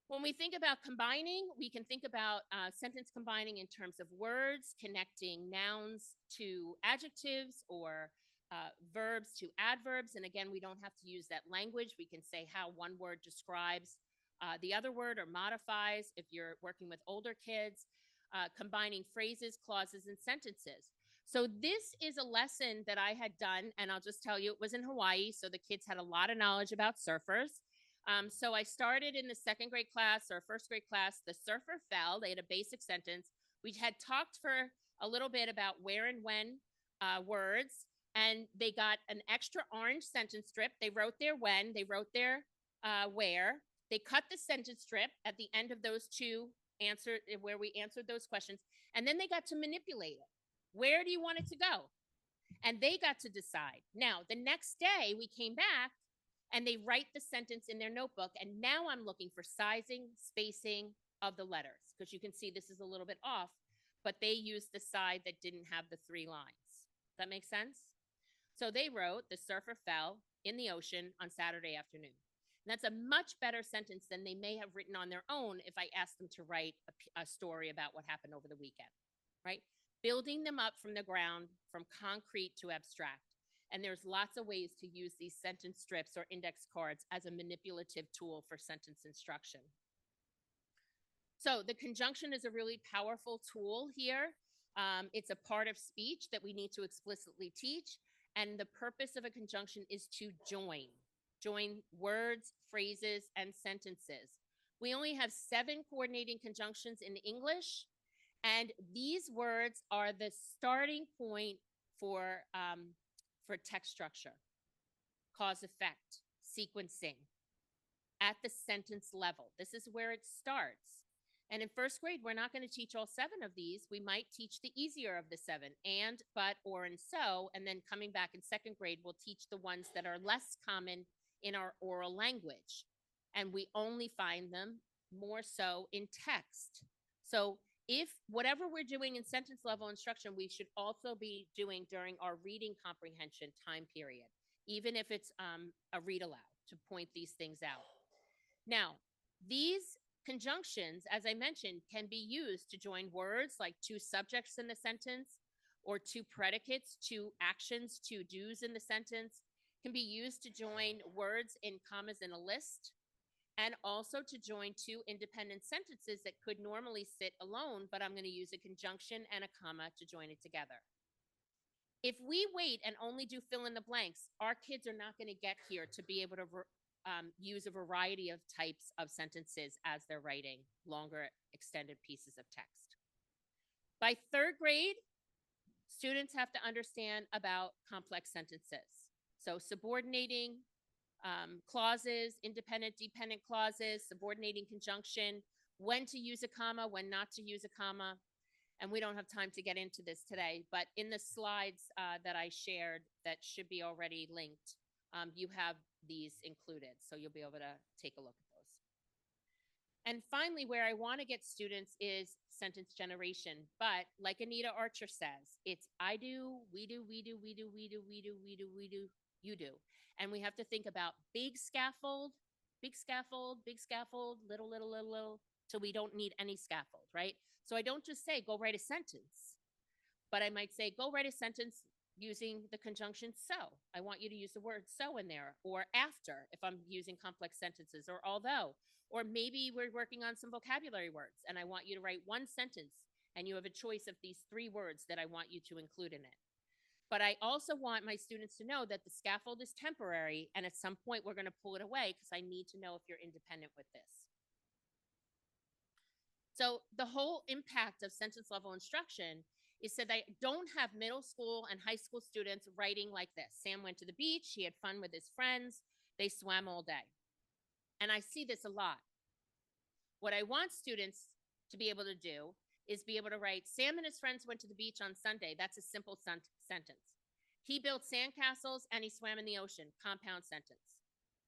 When we think about combining, we can think about sentence combining in terms of words, connecting nouns to adjectives or verbs to adverbs. And again, we don't have to use that language. We can say how one word describes the other word or modifies if you're working with older kids, combining phrases, clauses, and sentences. So this is a lesson that I had done, and I'll just tell you, it was in Hawaii, so the kids had a lot of knowledge about surfers. So I started in the second grade class or first grade class, the surfer fell. They had a basic sentence. We had talked for a little bit about where and when words, and they got an extra orange sentence strip. They wrote their when, they wrote their where. They cut the sentence strip at the end of those two answers where we answered those questions, and then they got to manipulate it. Where do you want it to go? And they got to decide. Now, the next day we came back and they write the sentence in their notebook. And now I'm looking for sizing, spacing of the letters, because you can see this is a little bit off, but they used the side that didn't have the 3 lines. Does that make sense? So they wrote, the surfer fell in the ocean on Saturday afternoon. And that's a much better sentence than they may have written on their own if I asked them to write a story about what happened over the weekend, right? Building them up from the ground, from concrete to abstract. And there's lots of ways to use these sentence strips or index cards as a manipulative tool for sentence instruction. So the conjunction is a really powerful tool here. It's a part of speech that we need to explicitly teach. And the purpose of a conjunction is to join words, phrases, and sentences. We only have 7 coordinating conjunctions in English, and these words are the starting point for text structure, cause effect, sequencing at the sentence level. This is where it starts. And in first grade, we're not going to teach all 7 of these. We might teach the easier of the 7, and, but, or, and so. And then coming back in second grade, we'll teach the ones that are less common in our oral language. And we only find them more so in text. So if whatever we're doing in sentence level instruction, we should also be doing during our reading comprehension time period, even if it's a read aloud, to point these things out. Now, these conjunctions, as I mentioned, can be used to join words like 2 subjects in the sentence, or 2 predicates, 2 actions, 2 do's in the sentence. Can be used to join words in commas in a list, and also to join 2 independent sentences that could normally sit alone, but I'm going to use a conjunction and a comma to join it together. If we wait and only do fill in the blanks, our kids are not going to get here to be able to use a variety of types of sentences as they're writing longer, extended pieces of text. By third grade, students have to understand about complex sentences. So subordinating clauses, independent, dependent clauses, subordinating conjunction, when to use a comma, when not to use a comma. And we don't have time to get into this today, but in the slides that I shared that should be already linked, you have these included, so you'll be able to take a look at those. And finally, where I want to get students is sentence generation. But like Anita Archer says, it's I do, we do, we do, we do, we do, we do, we do, we do, you do. And we have to think about big scaffold, big scaffold, big scaffold, little, little, little, little, till we don't need any scaffold, right? So I don't just say, go write a sentence, but I might say, go write a sentence using the conjunction so. I want you to use the word so in there, or after if I'm using complex sentences, or although, or maybe we're working on some vocabulary words and I want you to write one sentence and you have a choice of these 3 words that I want you to include in it. But I also want my students to know that the scaffold is temporary, and at some point we're going to pull it away because I need to know if you're independent with this. So the whole impact of sentence level instruction is that I don't have middle school and high school students writing like this. Sam went to the beach, he had fun with his friends, they swam all day. And I see this a lot. What I want students to be able to do is be able to write, Sam and his friends went to the beach on Sunday. That's a simple sentence. He built sandcastles and he swam in the ocean, compound sentence.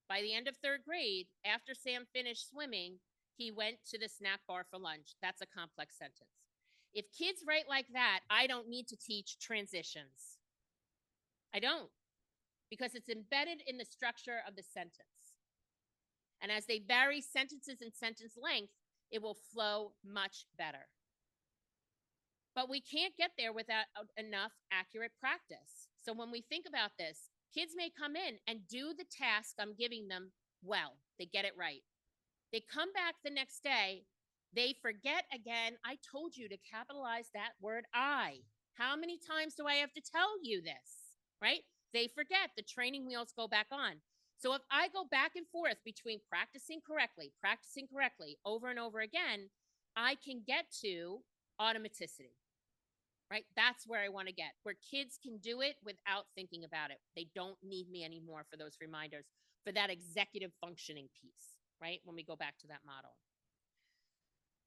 By the end of third grade, after Sam finished swimming, he went to the snack bar for lunch. That's a complex sentence. If kids write like that, I don't need to teach transitions. I don't, because it's embedded in the structure of the sentence. And as they vary sentences and sentence length, it will flow much better. But we can't get there without enough accurate practice. So when we think about this, kids may come in and do the task I'm giving them well. They get it right. They come back the next day, they forget again, I told you to capitalize that word I. How many times do I have to tell you this, right? They forget, the training wheels go back on. So if I go back and forth between practicing correctly, over and over again, I can get to automaticity, right? That's where I want to get, where kids can do it without thinking about it. They don't need me anymore for those reminders, for that executive functioning piece, right? When we go back to that model.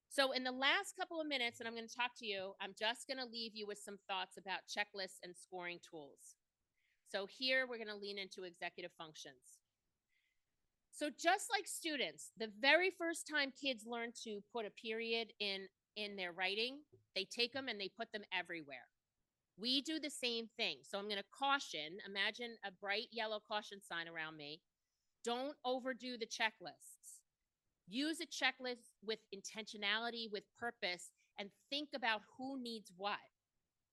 So in the last couple of minutes, and I'm going to talk to you, I'm just going to leave you with some thoughts about checklists and scoring tools. So here we're going to lean into executive functions. So just like students, the very first time kids learn to put a period in their writing, they take them and they put them everywhere. We do the same thing. So I'm going to caution, imagine a bright yellow caution sign around me. Don't overdo the checklists. Use a checklist with intentionality, with purpose, and think about who needs what.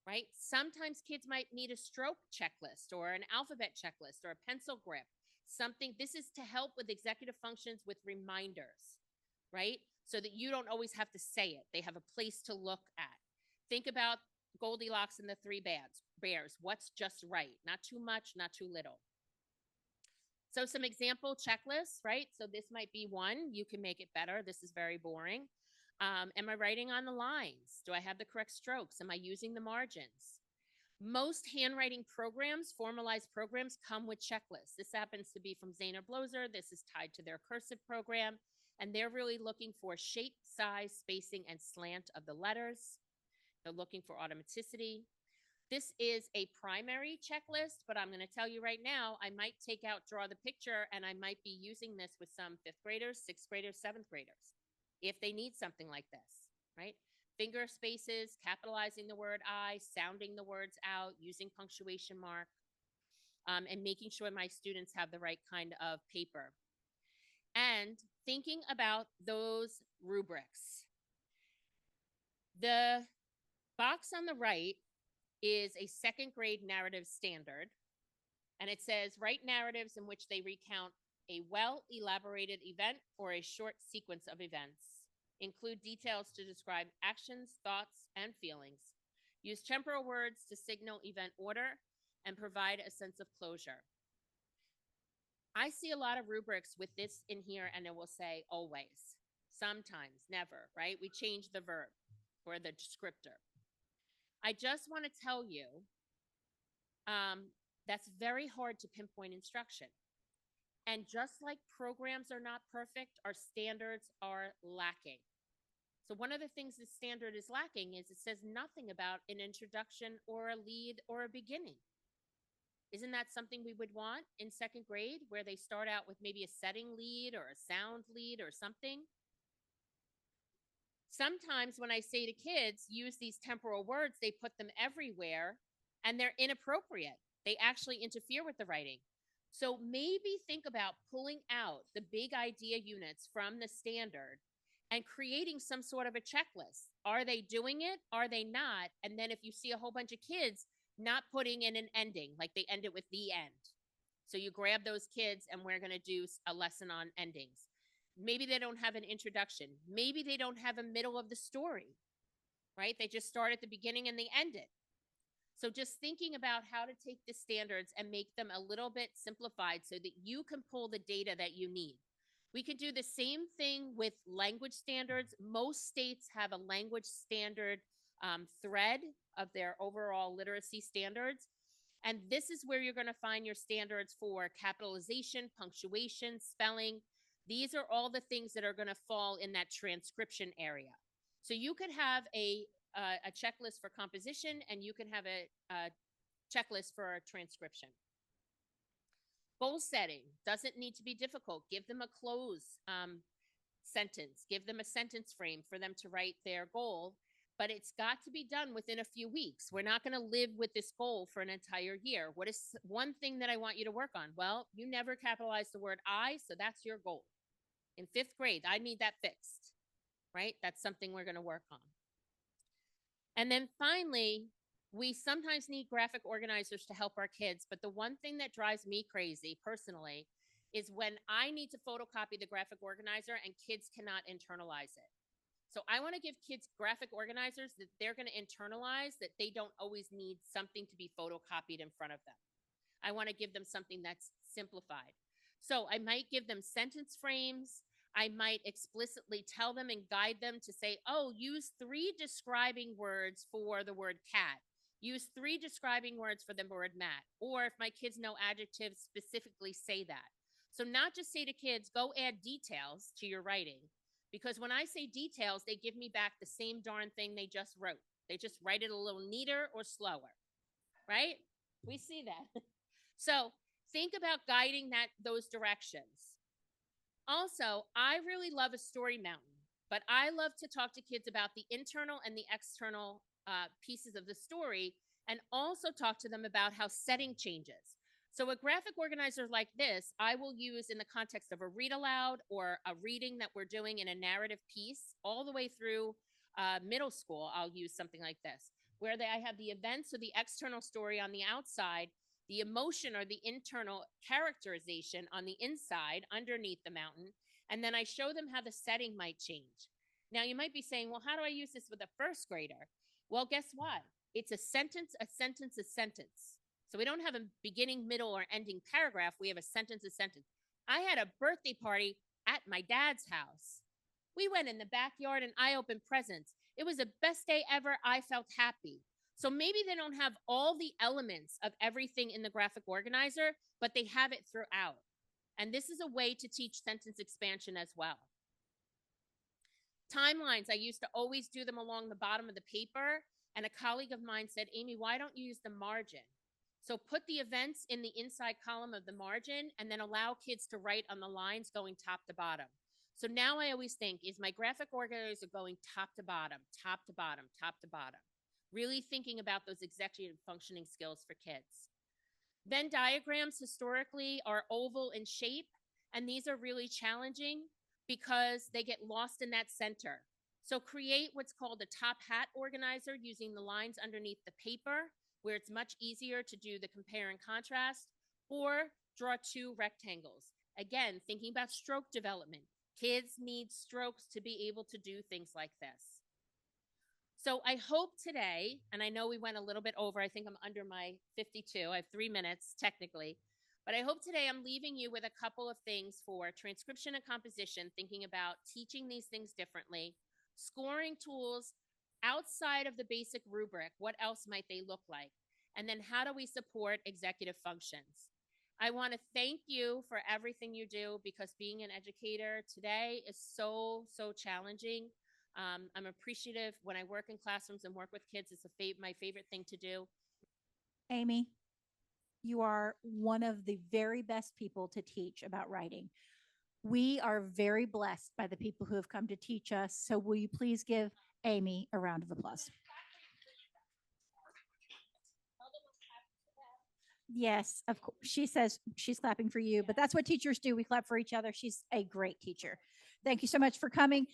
right? Sometimes kids might need a stroke checklist or an alphabet checklist or a pencil grip, something. This is to help with executive functions with reminders, right? So that you don't always have to say it. They have a place to look at. Think about Goldilocks and the Three Bears. What's just right? Not too much, not too little. So some example checklists, right? So this might be one. You can make it better. This is very boring. Am I writing on the lines? Do I have the correct strokes? Am I using the margins? Most handwriting programs, formalized programs, come with checklists. This happens to be from Zahner Bloser. This is tied to their cursive program. And they're really looking for shape, size, spacing, and slant of the letters. They're looking for automaticity. This is a primary checklist, but I'm going to tell you right now, I might take out draw the picture, and I might be using this with some fifth graders, sixth graders, seventh graders, if they need something like this, right? Finger spaces, capitalizing the word I, sounding the words out, using punctuation mark, and making sure my students have the right kind of paper. And thinking about those rubrics. The box on the right is a second grade narrative standard. And it says, write narratives in which they recount a well-elaborated event or a short sequence of events. Include details to describe actions, thoughts, and feelings. Use temporal words to signal event order and provide a sense of closure. I see a lot of rubrics with this in here, and it will say always, sometimes, never, right? We change the verb or the descriptor. I just want to tell you that's very hard to pinpoint instruction. And just like programs are not perfect, our standards are lacking. So one of the things the standard is lacking is it says nothing about an introduction or a lead or a beginning. Isn't that something we would want in second grade, where they start out with maybe a setting lead or a sound lead or something? Sometimes when I say to kids, use these temporal words, they put them everywhere and they're inappropriate. They actually interfere with the writing. So maybe think about pulling out the big idea units from the standard and creating some sort of a checklist. Are they doing it? Are they not? And then if you see a whole bunch of kids not putting in an ending, like they end it with the end. So you grab those kids and we're going to do a lesson on endings. Maybe they don't have an introduction. Maybe they don't have a middle of the story, right? They just start at the beginning and they end it. So just thinking about how to take the standards and make them a little bit simplified so that you can pull the data that you need. We can do the same thing with language standards. Most states have a language standard thread of their overall literacy standards. And this is where you're going to find your standards for capitalization, punctuation, spelling. These are all the things that are going to fall in that transcription area. So you could have a checklist for composition, and you can have a checklist for transcription. Goal setting doesn't need to be difficult. Give them a close sentence. Give them a sentence frame for them to write their goal, but it's got to be done within a few weeks. We're not going to live with this goal for an entire year. What is one thing that I want you to work on? Well, you never capitalize the word I, so that's your goal. In fifth grade, I need that fixed, right? That's something we're going to work on. And then finally, we sometimes need graphic organizers to help our kids. But the one thing that drives me crazy personally is when I need to photocopy the graphic organizer and kids cannot internalize it. So I want to give kids graphic organizers that they're going to internalize, that they don't always need something to be photocopied in front of them. I want to give them something that's simplified. So I might give them sentence frames. I might explicitly tell them and guide them to say, oh, use 3 describing words for the word cat. Use 3 describing words for the word mat. Or if my kids know adjectives, specifically say that. So not just say to kids, go add details to your writing. Because when I say details, they give me back the same darn thing they just wrote. They just write it a little neater or slower, right? We see that. So think about guiding those directions. Also, I really love a story mountain, but I love to talk to kids about the internal and the external pieces of the story, and also talk to them about how setting changes. So a graphic organizer like this, I will use in the context of a read aloud or a reading that we're doing in a narrative piece all the way through middle school. I'll use something like this. where I have the events or the external story on the outside, the emotion or the internal characterization on the inside underneath the mountain. And then I show them how the setting might change. Now, you might be saying, well, how do I use this with a first grader? Well, guess what? It's a sentence, a sentence, a sentence. So we don't have a beginning, middle, or ending paragraph. We have a sentence, a sentence. I had a birthday party at my dad's house. We went in the backyard and I opened presents. It was the best day ever. I felt happy. So maybe they don't have all the elements of everything in the graphic organizer, but they have it throughout. And this is a way to teach sentence expansion as well. Timelines, I used to always do them along the bottom of the paper. And a colleague of mine said, Amy, why don't you use the margin? So put the events in the inside column of the margin and then allow kids to write on the lines going top to bottom. So now I always think, is my graphic organizer going top to bottom, top to bottom, top to bottom? Really thinking about those executive functioning skills for kids. Venn diagrams historically are oval in shape, and these are really challenging because they get lost in that center. So create what's called a top hat organizer using the lines underneath the paper, where it's much easier to do the compare and contrast, or draw two rectangles. Again, thinking about stroke development. Kids need strokes to be able to do things like this. So I hope today, and I know we went a little bit over, I think I'm under my 52, I have 3 minutes technically, but I hope today I'm leaving you with a couple of things for transcription and composition, thinking about teaching these things differently, scoring tools outside of the basic rubric. What else might they look like? And then how do we support executive functions? I want to thank you for everything you do, because being an educator today is so, so challenging. I'm appreciative when I work in classrooms and work with kids. It's my favorite thing to do. Amy, you are one of the very best people to teach about writing. We are very blessed by the people who have come to teach us. So will you please give Amy a round of applause? Yes, of course. She says she's clapping for you, but that's what teachers do. We clap for each other. She's a great teacher. Thank you so much for coming.